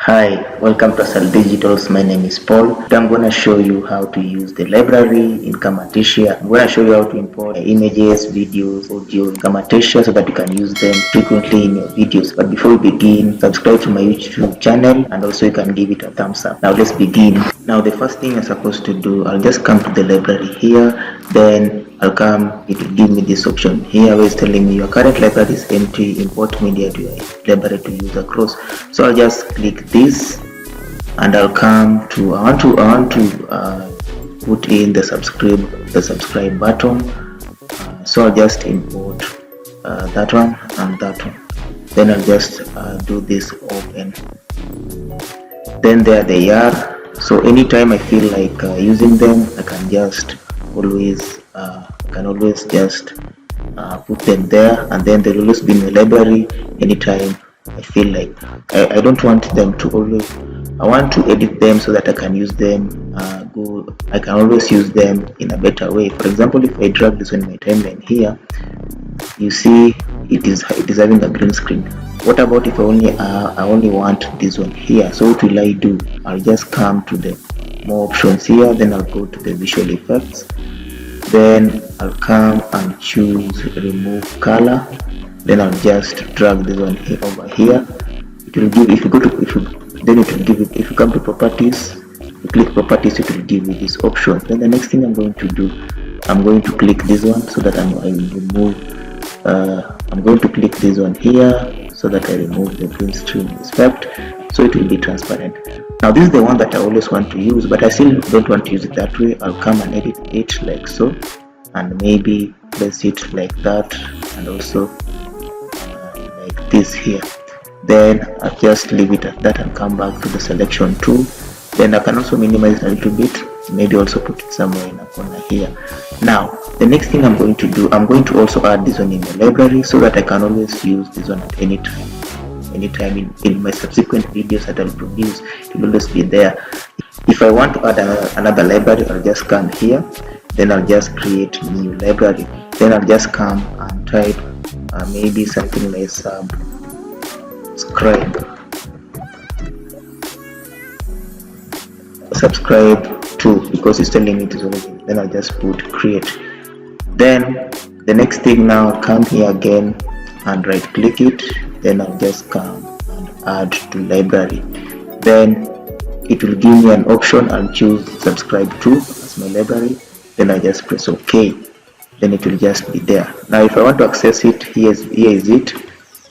Hi, welcome to Asal Digitals. My name is Paul. Today I'm going to show you how to use the library in Camtasia. I'm going to show you how to import images, videos, audio in Camtasia so that you can use them frequently in your videos. But before we begin, subscribe to my YouTube channel and also you can give it a thumbs up. Now let's begin. Now the first thing you're supposed to do, I'll just come to the library here, then it will give me this option here where it's telling me your current library is empty, import media to your library to use across. So I'll just click this and I'll come to I want to put in the subscribe button. So I'll just import that one and that one. Then I'll just do this open. Then there they are. So anytime I feel like using them, I can just always just put them there, and then they'll always be in the library anytime I feel like. I don't want them to always. I want to edit them so that I can use them. I can always use them in a better way. For example, if I drag this on my timeline here, you see it is having a green screen. What about if I only want this one here? So what will I do? I'll just come to the more options here, then I'll go to the visual effects, then I'll come and choose remove color, then I'll just drag this one here over here. It will give, if you come to properties, you click properties, it will give you this option. Then the next thing I'm going to do, I'm going to click this one so that I will remove I'm going to click this one here so that I remove the green screen effect, so it will be transparent. Now this is the one that I always want to use, but I still don't want to use it that way. I'll come and edit it like so, and maybe place it like that, and also like this here. Then I'll just leave it at that and come back to the selection tool. Then I can also minimize it a little bit, maybe also put it somewhere in a corner here. Now the next thing I'm going to do, I'm going to also add this one in the library so that I can always use this one at any time. Anytime in my subsequent videos that I'll produce, it will always be there. If I want to add another library, I'll just come here, then I'll just create new library. Then I'll just come and type maybe something like subscribe to, because it's telling me it is already. Then I'll just put create. Then the next thing, now I'll come here again and right click it, then I'll just come and add to library. Then it will give me an option. I'll choose subscribe to as my library, then I just press OK. Then it will just be there. Now if I want to access it, here is it.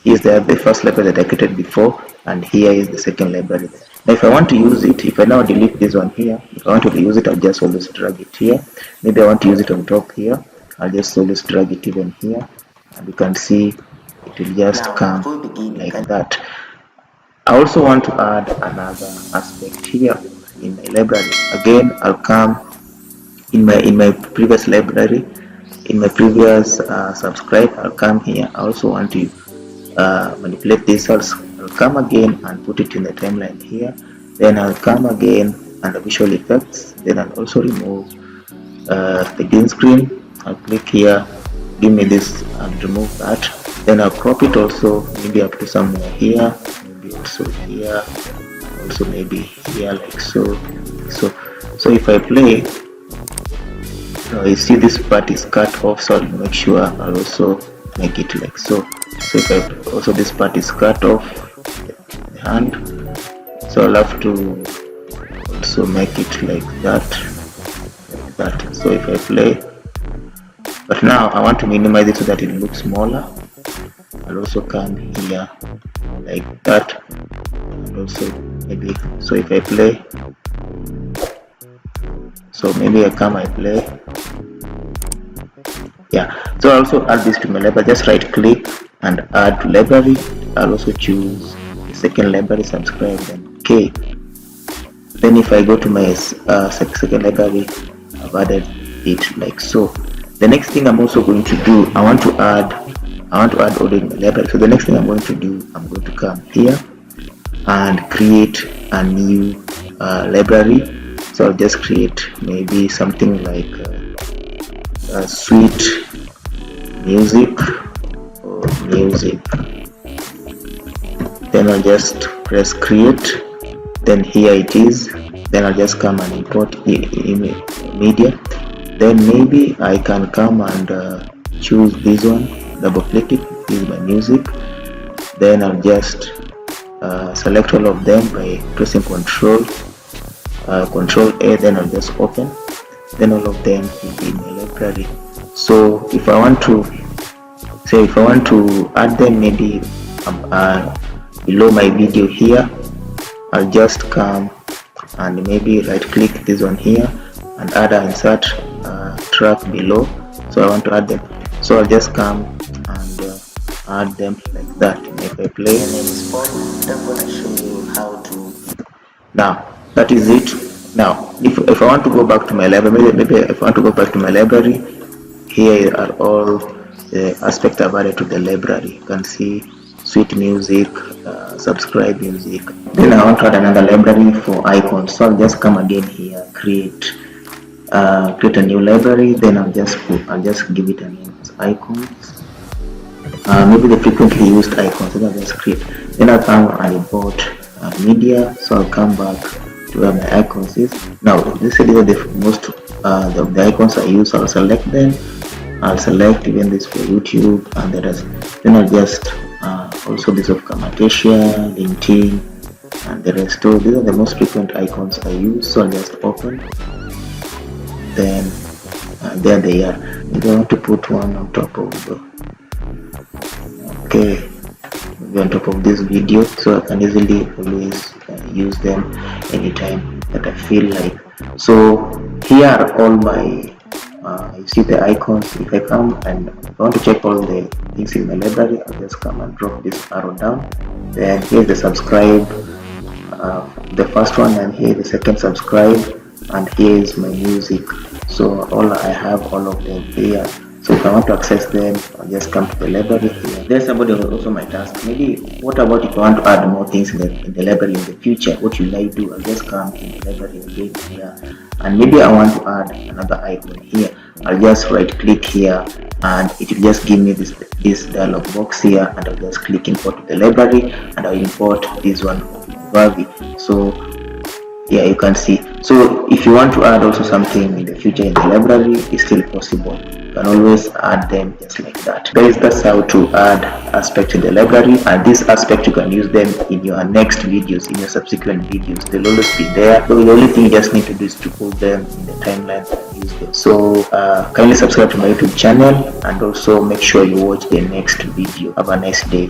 Here's the first library that I created before, and here is the second library. Now if I want to use it, if I now delete this one here, if I want to reuse it, I'll just always drag it here. Maybe I want to use it on top here, I'll just always drag it even here, and you can see it will just come like that. I also want to add another aspect here in my library. Again, I'll come in my previous library, in my previous subscribe, I'll come here. I also want to manipulate this. I'll come again and put it in the timeline here. Then I'll come again and the visual effects. Then I'll also remove the green screen. I'll click here, give me this and remove that. Then I'll crop it also, maybe up to somewhere here, maybe also here, also maybe here, like so. So if I play, you see this part is cut off, so I'll make sure I'll also make it like so. So if I also, this part is cut off, the hand, so I'll have to also make it like that. So if I play, but now I want to minimize it so that it looks smaller. I'll also come here like that, and also maybe, so if I play, so maybe I play, yeah. So I'll also add this to my library. Just right click and add to library. I'll also choose the second library, subscribe, then OK. Then if I go to my second library, I've added it like so. The next thing I'm also going to do, I want to add audio in my library. So the next thing I'm going to do, I'm going to come here and create a new library. So I'll just create maybe something like sweet music or music. Then I'll just press create. then here it is. Then I'll just come and import media. Then maybe I can come and choose this one, double click it. This is my music. Then I'll just select all of them by pressing Control A. Then I'll just open. Then all of them will be in my library. So if I want to add them, maybe below my video here, I'll just come and maybe right click this one here and add an insert track below. So I want to add them, so I'll just come and add them like that. If I play, my name is Paul. I'm going to show you how to. Now that is it. Now if I want to go back to my library, maybe if I want to go back to my library, here are all the aspects I've added to the library. You can see sweet music, subscribe music. Then I want to add another library for icons, so I'll just come again here, create a new library. Then I'll just give it a name as icons, maybe the frequently used icons. Then I'll just create. Then I'll come and import media, so I'll come back to where my icons is. Now these are the most the icons I use. I'll select them. I'll select even this for YouTube and the rest. Then I'll just also this of Camtasia, LinkedIn, and the rest. So these are the most frequent icons I use. So I'll just open. Then there they are. If I want to put one on top of on top of this video, so I can easily always use them anytime that I feel like. So here are all my you see the icons. If I come and I want to check all the things in my library, I'll just come and drop this arrow down. Then here's the subscribe, the first one, and here the second subscribe, and here is my music. So I have all of them here. So if I want to access them, I'll just come to the library here. There's somebody who also might ask, maybe what about if I want to add more things in the library in the future? What should I do? I'll just come in the library again here, and maybe I want to add another icon here. I'll just right click here and it will just give me this dialog box here, and I'll just click import to the library and I'll import this one Vavi. So yeah, you can see. So if you want to add also something in the future in the library, it's still possible. You can always add them just like that. Guys, that's how to add aspects in the library, and this aspect you can use them in your next videos, in your subsequent videos. They'll always be there. So the only thing you just need to do is to put them in the timeline and use them. So kindly subscribe to my YouTube channel, and also make sure you watch the next video. Have a nice day.